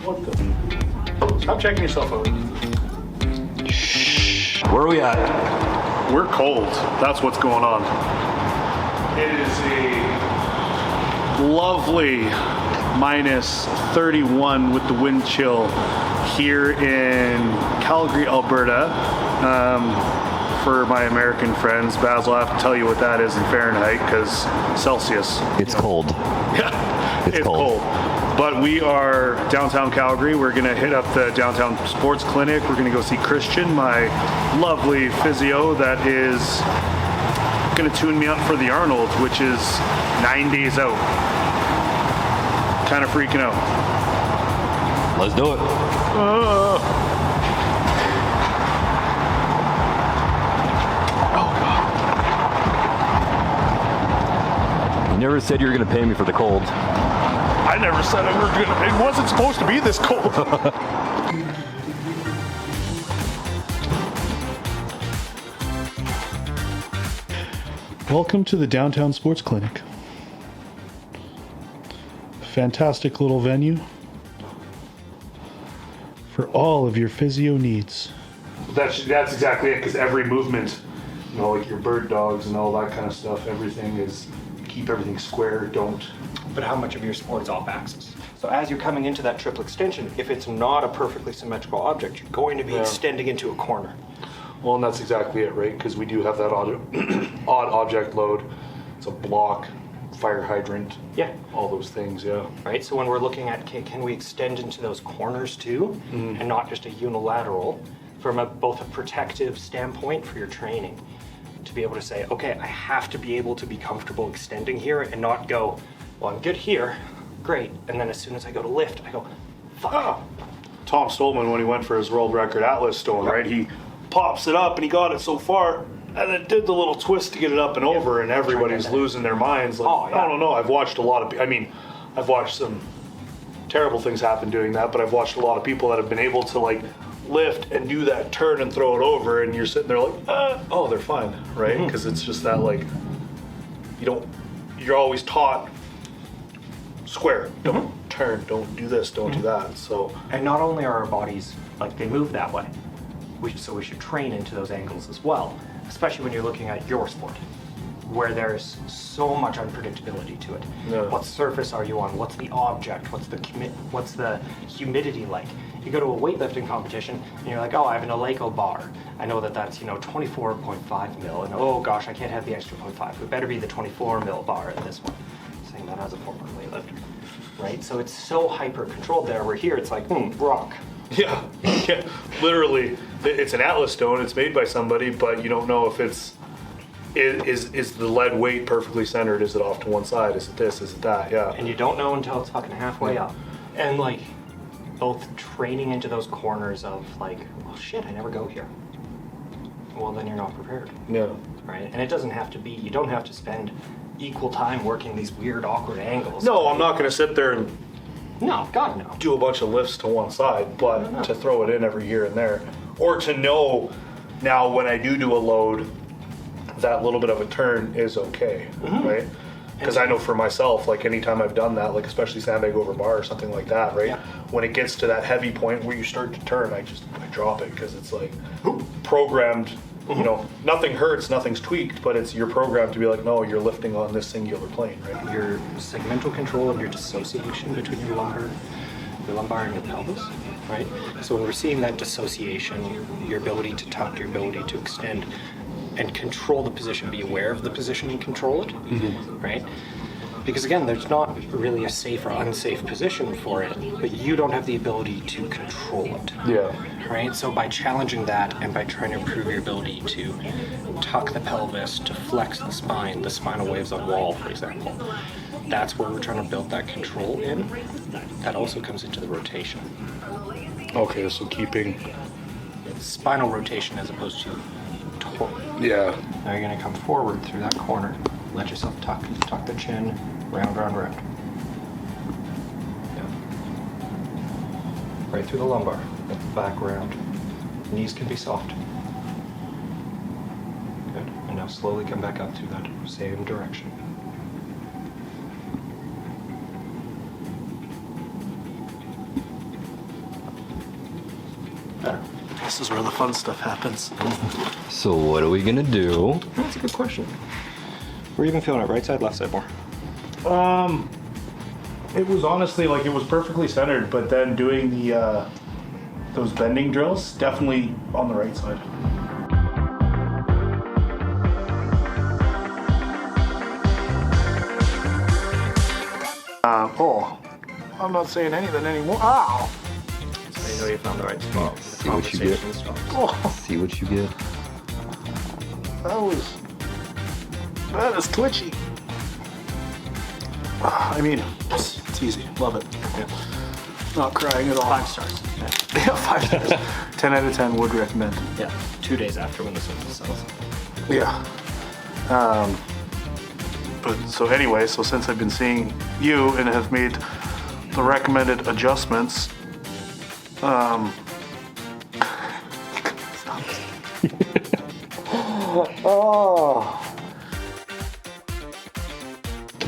What the? Stop checking yourself out. Where are we at? We're cold. That's what's going on. It is a lovely minus 31 with the wind chill here in Calgary, Alberta. For my American friends, Basil, I have to tell you what that is in Fahrenheit because Celsius. It's cold. Yeah, It's cold. But we are downtown Calgary. We're going to hit up the downtown sports clinic. We're going to go see Christian, my lovely physio that is going to tune me up for the Arnold, which is 9 days out. Kind of freaking out. Let's do it. You never said you were going to pay me for the cold. I never said it wasn't supposed to be this cold. Welcome to the Downtown Sports Clinic. Fantastic little venue for all of your physio needs. That's exactly it, because every movement, like your bird dogs and all that kind of stuff, everything is keep everything square, don't. But how much of your sport is off axis? So as you're coming into that triple extension, if it's not a perfectly symmetrical object, you're going to be extending into a corner. Well, and that's exactly it, right? Because we do have that odd object load. It's a block, fire hydrant, all those things, Right, so when we're looking at, can we extend into those corners too, and not just a unilateral, from both a protective standpoint for your training, to be able to say, okay, I have to be able to be comfortable extending here and not go, well, I'm good here, great, and then as soon as I go to lift, I go, fuck. Tom Stolman, when he went for his world record Atlas stone, right, he pops it up and he got it so far and then did the little twist to get it up and over, and everybody's losing their minds. Like, I don't know, I've watched a lot of, I've watched some terrible things happen doing that, but I've watched a lot of people that have been able to like lift and do that turn and throw it over, and you're sitting there like, oh, they're fine, right? Because it's just that, like, you're always taught square, don't turn, don't do this, don't do that. So, and not only are our bodies, like, they move that way, so we should train into those angles as well, especially when you're looking at your sport, where there's so much unpredictability to it. What surface are you on? What's the object? What's the humidity like? You go to a weightlifting competition and you're like, oh, I have an Eleiko bar. I know that that's 24.5 mil, and oh gosh, I can't have the extra 0.5. It better be the 24 mil bar in this one. Saying that as a former weightlifter, right? So it's so hyper controlled there. Where here it's like, rock. Yeah, literally, it's an Atlas stone. It's made by somebody, but you don't know if it's. Is the lead weight perfectly centered? Is it off to one side? Is it this? Is it that? Yeah. And you don't know until it's fucking halfway up. And like, both training into those corners of like, well, shit, I never go here. Well, then you're not prepared. Yeah. Right? And it doesn't have to be, you don't have to spend equal time working these weird, awkward angles. No, I'm not going to sit there and no, God no. do a bunch of lifts to one side, but to throw it in every here and there. Or to know now when I do a load, that little bit of a turn is okay, right? Because I know for myself, like anytime I've done that, like especially sandbag over bar or something like that, right? Yeah. When it gets to that heavy point where you start to turn, I drop it because it's like programmed. Nothing hurts, nothing's tweaked, but you're programmed to be like, no, you're lifting on this singular plane, right? Your segmental control and your dissociation between your lumbar and your pelvis, right? So when we're seeing that dissociation, your ability to tuck, your ability to extend, and control the position, be aware of the position and control it, right? Because again, there's not really a safe or unsafe position for it, but you don't have the ability to control it. Yeah. Right? So by challenging that and by trying to improve your ability to tuck the pelvis, to flex the spine, the spinal waves on wall, for example, that's where we're trying to build that control in. That also comes into the rotation. Okay, so keeping spinal rotation as opposed to yeah. Now you're going to come forward through that corner. Let yourself tuck the chin, round, round, round. Yeah. Right through the lumbar, back round. Knees can be soft. Good. And now slowly come back up through that same direction. Better. This is where the fun stuff happens. So what are we gonna do? That's a good question. Were you even feeling it right side, left side more? It was honestly like it was perfectly centered, but then doing the those bending drills, definitely on the right side. I'm not saying anything anymore. Ow! So you know you found the right spot. See what you get. See what you get. That is twitchy. I mean, it's easy. Love it. Yeah. Not crying at all. 5 stars. Yeah, 5 stars. 10 out of 10 would recommend. Yeah. 2 days after when the sun settles. Yeah. But so anyway, so since I've been seeing you and have made the recommended adjustments, The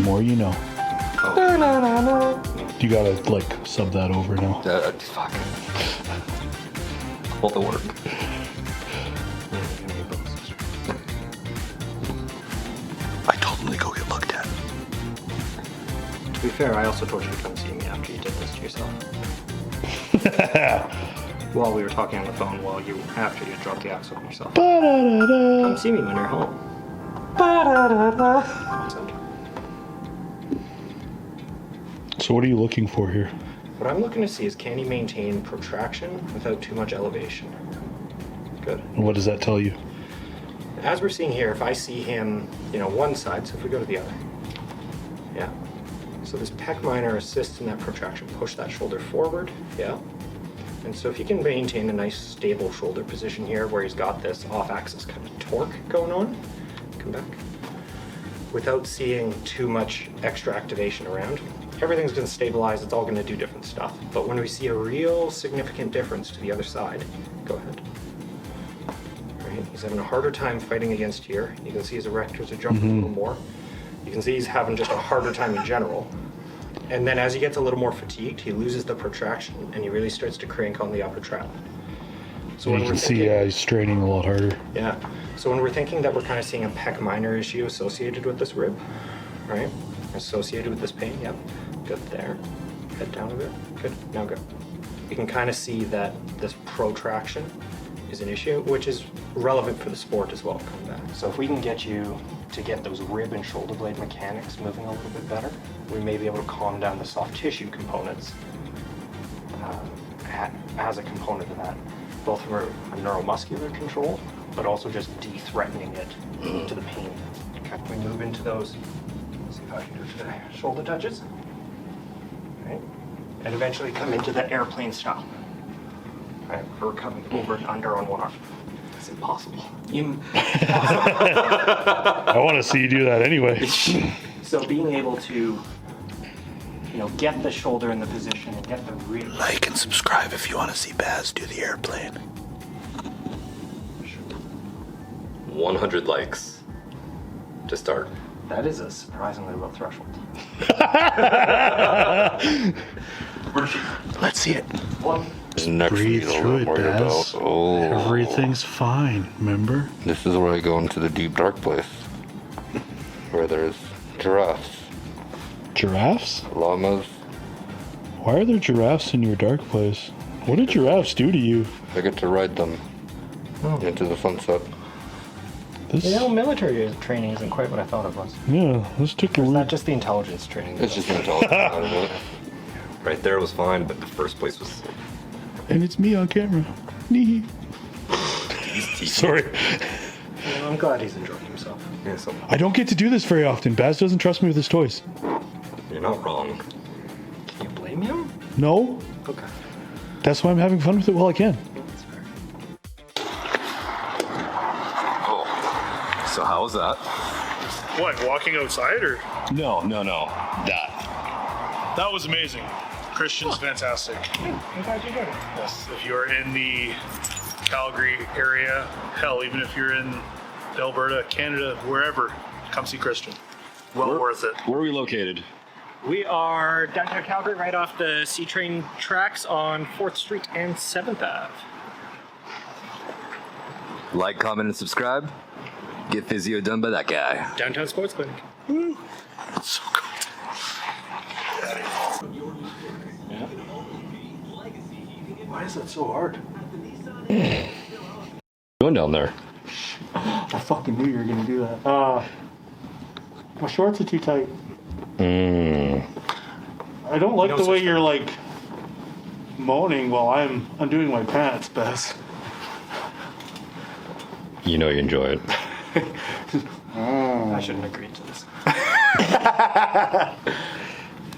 more you know. You gotta like sub that over now. Fucking. All the work. I told him to go get looked at. To be fair, I also told you to come see me after you did this to yourself. While we were talking on the phone, after you dropped the axle on yourself. Come see me when you're home. So what are you looking for here? What I'm looking to see is, can he maintain protraction without too much elevation? Good. And what does that tell you? As we're seeing here, if I see him, one side, so if we go to the other. Yeah. So this pec minor assists in that protraction. Push that shoulder forward. Yeah. And so if he can maintain a nice stable shoulder position here where he's got this off-axis kind of torque going on, come back, without seeing too much extra activation around, everything's going to stabilize. It's all going to do different stuff. But when we see a real significant difference to the other side, go ahead. Right? He's having a harder time fighting against here. You can see his erectors are jumping a little more. You can see he's having just a harder time in general. And then as he gets a little more fatigued, he loses the protraction and he really starts to crank on the upper trap. So You can see he's straining a lot harder. Yeah. So when we're thinking that we're kind of seeing a pec minor issue associated with this rib, right? Associated with this pain, yep. Good there. Head down a bit. Good. Now go. You can kind of see that this protraction is an issue, which is relevant for the sport as well. Come back. So if we can get you to get those rib and shoulder blade mechanics moving a little bit better, we may be able to calm down the soft tissue components as a component of that, both from a neuromuscular control, but also just de-threatening it to the pain. Okay. We move into those. Let's see if I can do it today. Shoulder touches. Right. And eventually come into the airplane style. Right. We're coming over and under on one arm. It's impossible. I want to see you do that anyway. So being able to, get the shoulder in the position and get the rib. Like and subscribe if you want to see Baz do the airplane. 100 likes to start. That is a surprisingly low threshold. Let's see it. One. Next Breathe video through I'm it, worried Baz. about. Oh, Everything's fine, remember? This is where I go into the deep dark place, where there's giraffes, Giraffes? llamas. Why are there giraffes in your dark place? What did giraffes do to you? I get to ride them into the sunset. This, Military training isn't quite what I thought it was. yeah, this took a It's not weird... just the intelligence training. It's just intelligent out of it. Right there was fine, but the first place was. And it's me on camera. Nee. Sorry. I'm glad he's enjoying himself. Yeah, so I don't get to do this very often. Baz doesn't trust me with his toys. you're not wrong. Can you blame him? No, Okay. that's why I'm having fun with it while I can. That's fair. Oh, so how was that? What, walking outside or? No. That. That was amazing. Christian's fantastic. I'm glad you did it. Yes, if you're in the Calgary area, hell, even if you're in Alberta, Canada, wherever, come see Christian. Well worth it. Where are we located? We are downtown Calgary, right off the C-Train tracks on 4th Street and 7th Ave. Like, comment, and subscribe. Get physio done by that guy. Downtown Sports Clinic. So cool. Why is that so hard? Going down there. I fucking knew you were gonna do that. My shorts are too tight. I don't like the way you're like moaning while I'm undoing my pants, Bess. You know you enjoy it. I shouldn't agree to this.